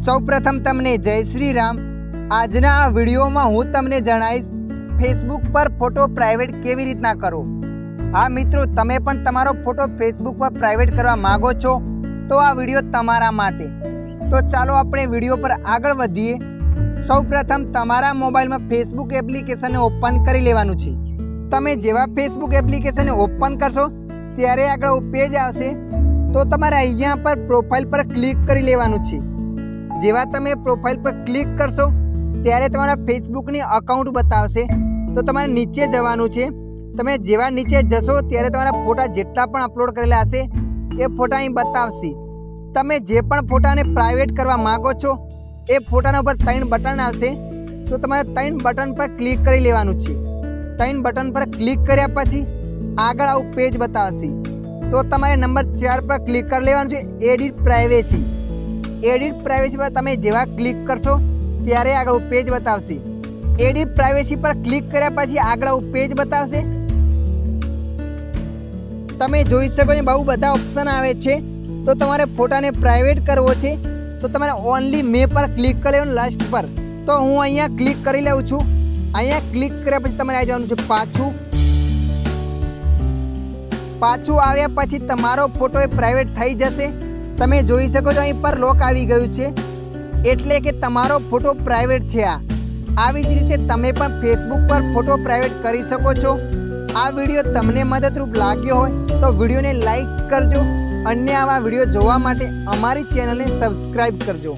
સૌપ્રથમ તમને જય શ્રી રામ। આજના આ વિડીયોમાં હું તમને જણાવીશ ફેસબુક પર ફોટો પ્રાઇવેટ કેવી રીતના કરો। હા મિત્રો, તમે પણ તમારો ફોટો ફેસબુક પર પ્રાઇવેટ કરવા માંગો છો તો આ વિડીયો તમારા માટે। તો ચાલો આપણે વિડીયો પર આગળ વધીએ। સૌપ્રથમ તમારા મોબાઈલમાં ફેસબુક એપ્લિકેશનને ઓપન કરી લેવાનું છે। તમે જેવા ફેસબુક એપ્લિકેશનને ઓપન કરશો ત્યારે આગળ પેજ આવશે, તો તમારે અહીંયા પર પ્રોફાઇલ પર ક્લિક કરી લેવાનું છે। જેવા તમે પ્રોફાઇલ પર ક્લિક કરશો ત્યારે તમારા ફેસબુકની અકાઉન્ટ બતાવશે, તો તમારે નીચે જવાનું છે। તમે જેવા નીચે જશો ત્યારે તમારા ફોટા જેટલા પણ અપલોડ કરેલા હશે એ ફોટા અહીં બતાવશે। તમે જે પણ ફોટાને પ્રાઇવેટ કરવા માંગો છો એ ફોટાના ઉપર 3 બટન આવશે, તો તમારે 3 બટન પર ક્લિક કરી લેવાનું છે। 3 બટન પર ક્લિક કર્યા પછી આગળ આવું પેજ બતાવશે, તો તમારે નંબર 4 પર ક્લિક કરી લેવાનું છે, એડિટ પ્રાઇવેસી। એડિટ પ્રાઇવેસી પર તમે જેવા ક્લિક કરશો ત્યારે આગળ પેજ બતાવશે। એડિટ પ્રાઇવેસી પર ક્લિક કર્યા પછી આગળ પેજ બતાવશે। તમે જોઈ શકો છો બહુ બધા ઓપ્શન આવે છે। તો તમારે ફોટાને પ્રાઇવેટ કરવો છે તો તમારે ઓનલી મે પર ક્લિક કરી લેવાનું, લાસ્ટ પર। તો હું અહીંયા ક્લિક કરી લઉં છું। અહીંયા ક્લિક કર્યા પછી તમારે આવી જવાનું છે પાછું આવ્યા પછી તમારો ફોટો એ પ્રાઇવેટ થઈ જશે। તમે જોઈ શકો છો અહીં પર લોક આવી ગયું છે, એટલે કે તમારો ફોટો પ્રાઇવેટ છે। આવી જ રીતે તમે પણ ફેસબુક પર ફોટો પ્રાઇવેટ કરી શકો છો। આ વિડીયો તમને મદદરૂપ લાગ્યો હોય તો વિડીયોને લાઈક કરજો, અન્ય આવા વિડીયો જોવા માટે અમારી ચેનલને સબસ્ક્રાઈબ કરજો।